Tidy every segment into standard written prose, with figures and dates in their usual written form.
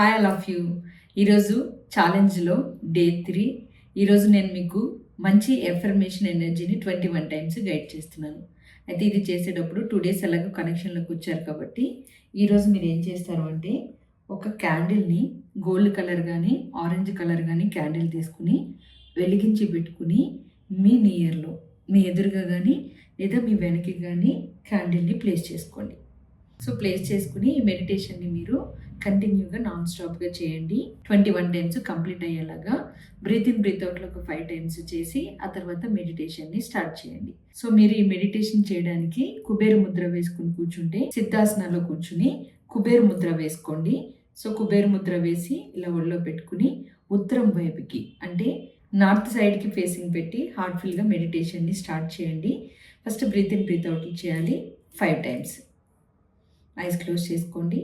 Hi all of you. ఈరోజు ఛాలెంజ్‌లో day 3. ఈరోజు నేను మీకు మంచి ఎఫర్మేషన్ ఎనర్జీని 21 టైమ్స్ గైడ్ చేస్తున్నాను. అయితే ఇది చేసేటప్పుడు 2 డేస్ ఎలాగో కనెక్షన్‌లోకి వచ్చారు కాబట్టి, ఈరోజు మీరు ఏం చేస్తారు అంటే, ఒక క్యాండిల్‌ని గోల్డ్ కలర్ గానీ, ఆరెంజ్ కలర్ గానీ క్యాండిల్ తీసుకొని, వెలిగించి పెట్టుకొని, మీ నియర్‌లో, మీ ఎదురుగా గానీ, లేదా మీ వెనక్కి గానీ క్యాండిల్‌ని ప్లేస్ చేసుకోండి. సో, ప్లేస్ చేసుకొని ఈ మెడిటేషన్‌ని మీరు కంటిన్యూగా నాన్ స్టాప్‌గా చేయండి. 21 టైమ్స్ కంప్లీట్ అయ్యేలాగా బ్రీత్ ఇన్, బ్రీత్ అవుట్‌లో ఒక 5 టైమ్స్ చేసి, ఆ తర్వాత మెడిటేషన్‌ని స్టార్ట్ చేయండి. సో, మీరు ఈ మెడిటేషన్ చేయడానికి కుబేర ముద్ర వేసుకొని కూర్చుంటే, సిద్ధాసనాలో కూర్చుని కుబేర ముద్ర వేసుకోండి. సో, కుబేర ముద్ర వేసి ఇలా ఒళ్ళో పెట్టుకుని ఉత్తరం వైపుకి అంటే నార్త్ సైడ్‌కి ఫేసింగ్ పెట్టి హార్ట్‌ఫుల్‌గా మెడిటేషన్‌ని స్టార్ట్ చేయండి. First breath in, breath out చేయాలి 5 టైమ్స్. ఐస్ క్లోజ్ చేసుకోండి.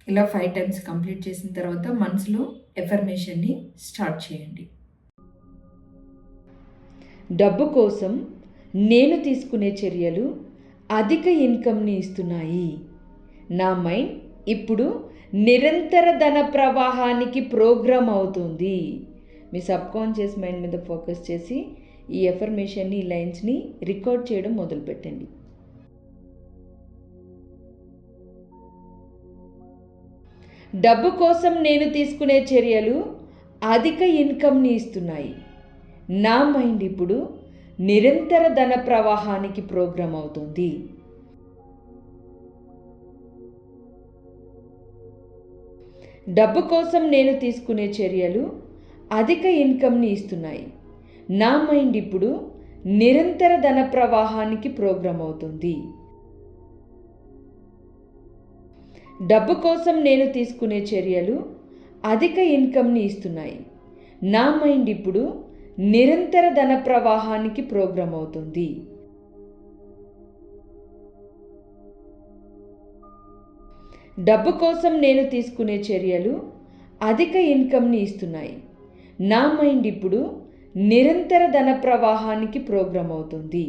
ఇలా 5 టైమ్స్ కంప్లీట్ చేసిన తర్వాత మనసులో ఎఫర్మేషన్‌ని స్టార్ట్ చేయండి. డబ్బు కోసం నేను తీసుకునే చర్యలు అధిక ఇన్కమ్ని ఇస్తున్నాయి. నా మైండ్ ఇప్పుడు నిరంతర ధన ప్రవాహానికి ప్రోగ్రామ్ అవుతుంది. మీ సబ్కాన్షియస్ మైండ్ మీద ఫోకస్ చేసి ఈ ఎఫర్మేషన్ని, ఈ లైన్స్ని రికార్డ్ చేయడం మొదలుపెట్టండి. డబ్బు కోసం నేను తీసుకునే చర్యలు అధిక ఇన్కమ్ని ఇస్తున్నాయి. నా మైండ్ ఇప్పుడు నిరంతర ధన ప్రవాహానికి ప్రోగ్రామ్ అవుతుంది. డబ్బు కోసం నేను తీసుకునే చర్యలు అధిక ఇన్కమ్ని ఇస్తున్నాయి. నా మైండ్ ఇప్పుడు నిరంతర ధన ప్రవాహానికి ప్రోగ్రామ్ అవుతుంది. డబ్బు కోసం నేను తీసుకునే చర్యలు అధిక ఇన్కమ్ని ఇస్తున్నాయి. నా మైండ్ ఇప్పుడు నిరంతర ధన ప్రవాహానికి ప్రోగ్రామ్ అవుతుంది. డబ్బు కోసం నేను తీసుకునే చర్యలు అధిక ఇన్కమ్ని ఇస్తున్నాయి. నా మైండ్ ఇప్పుడు నిరంతర ధన ప్రవాహానికి ప్రోగ్రామ్ అవుతుంది.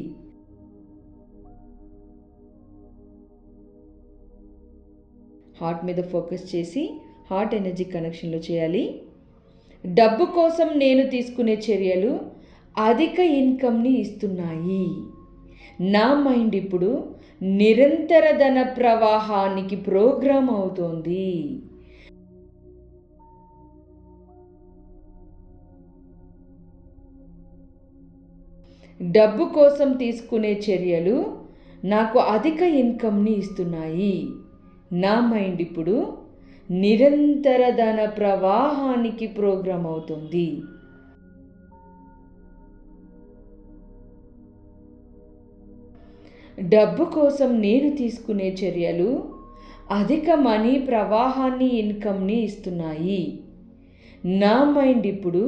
హార్ట్ మీద ఫోకస్ చేసి హార్ట్ ఎనర్జీ కనెక్షన్లో చేయాలి. డబ్బు కోసం నేను తీసుకునే చర్యలు అధిక ఇన్కమ్ని ఇస్తున్నాయి. నా మైండ్ ఇప్పుడు నిరంతర ధన ప్రవాహానికి ప్రోగ్రామ్ అవుతోంది. డబ్బు కోసం తీసుకునే చర్యలు నాకు అధిక ఇన్కమ్ని ఇస్తున్నాయి. నా మైండ్ ఇప్పుడు నిరంతర ధన ప్రవాహానికి ప్రోగ్రామ్ అవుతుంది. డబ్బు కోసం నేను తీసుకునే చర్యలు అధిక మనీ ప్రవాహాన్ని, ఇన్కమ్ని ఇస్తున్నాయి. నా మైండ్ ఇప్పుడు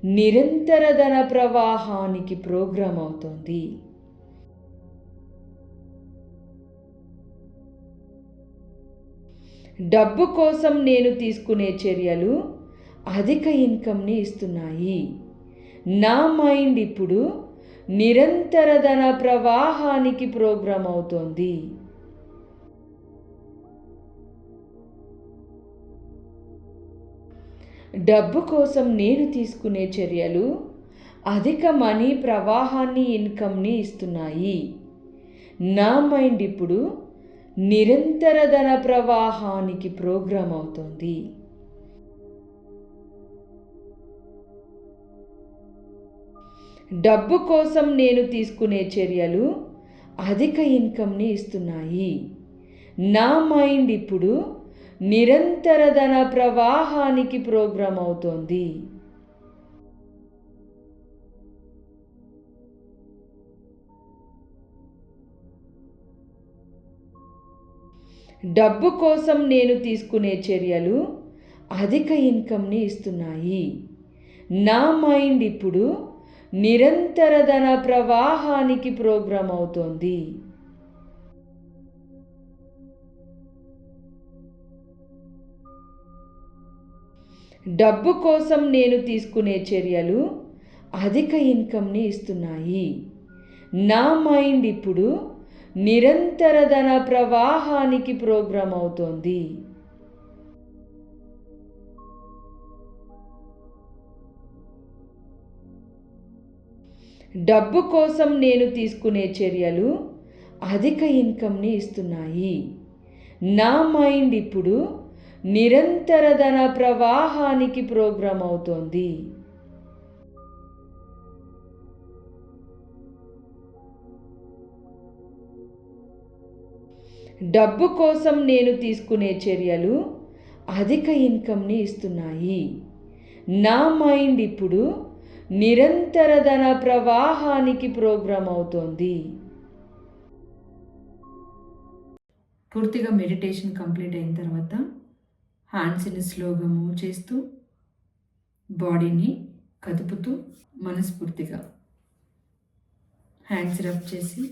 నిరంతర ధన ప్రవాహానికి ప్రోగ్రామ్ అవుతుంది. డబ్బు కోసం నేను తీసుకునే చర్యలు అధిక ఇన్కమ్ని ఇస్తున్నాయి. నా మైండ్ ఇప్పుడు నిరంతర ధన ప్రవాహానికి ప్రోగ్రామ్ అవుతోంది. డబ్బు కోసం నేను తీసుకునే చర్యలు అధిక మనీ ప్రవాహాన్ని, ఇన్కమ్ని ఇస్తున్నాయి. నా మైండ్ ఇప్పుడు నిరంతర ధన ప్రవాహానికి ప్రోగ్రామ్ అవుతోంది. డబ్బు కోసం నేను తీసుకునే చర్యలు అధిక ఇన్కమ్ని ఇస్తున్నాయి. నా మైండ్ ఇప్పుడు నిరంతర ధన ప్రవాహానికి ప్రోగ్రామ్ అవుతోంది. డబ్బు కోసం నేను తీసుకునే చర్యలు అధిక ఇన్కమ్ని ఇస్తున్నాయి. నా మైండ్ ఇప్పుడు నిరంతర ధన ప్రవాహానికి ప్రోగ్రామ్ అవుతోంది. డబ్బు కోసం నేను తీసుకునే చర్యలు అధిక ఇన్కమ్ని ఇస్తున్నాయి. నా మైండ్ ఇప్పుడు నిరంతర ధన ప్రవాహానికి ప్రోగ్రామ్ అవుతోంది. డబ్బు కోసం నేను తీసుకునే చర్యలు అధిక ఇన్కమ్ని ఇస్తున్నాయి. నా మైండ్ ఇప్పుడు నిరంతర ధన ప్రవాహానికి ప్రోగ్రామ్ అవుతోంది. డబ్బు కోసం నేను తీసుకునే చర్యలు అధిక ఇన్కమ్ని ఇస్తున్నాయి. నా మైండ్ ఇప్పుడు నిరంతర ధన ప్రవాహానికి ప్రోగ్రామ్ అవుతోంది. పూర్తిగా మెడిటేషన్ కంప్లీట్ అయిన తర్వాత హ్యాండ్స్ని స్లోగా మూవ్ చేస్తూ బాడీని కదుపుతూ మనస్ఫూర్తిగా హ్యాండ్స్ రబ్ చేసి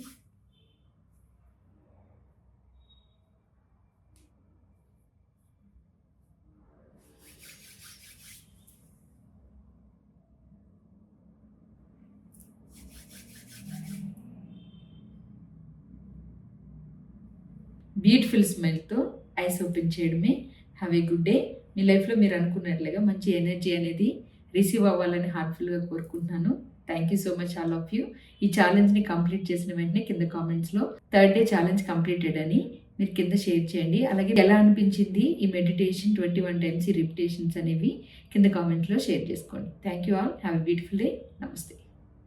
బ్యూటిఫుల్ స్మైల్తో ఐస్ ఓపెన్ చేయడమే. Have a good day. మీ లైఫ్లో మీరు అనుకున్నట్లుగా మంచి ఎనర్జీ అనేది రిసీవ్ అవ్వాలని హార్ట్ఫుల్గా కోరుకుంటున్నాను. Thank you so much all of you. ఈ ఛాలెంజ్ని కంప్లీట్ చేసిన వెంటనే కింద కామెంట్స్లో 3rd డే ఛాలెంజ్ కంప్లీటెడ్ అని మీరు కింద షేర్ చేయండి. అలాగే ఎలా అనిపించింది ఈ మెడిటేషన్ 21 టైమ్స్ ఈ రిపిటేషన్స్ అనేవి కింద కామెంట్లో షేర్ చేసుకోండి. Thank you all. Have a beautiful day. నమస్తే.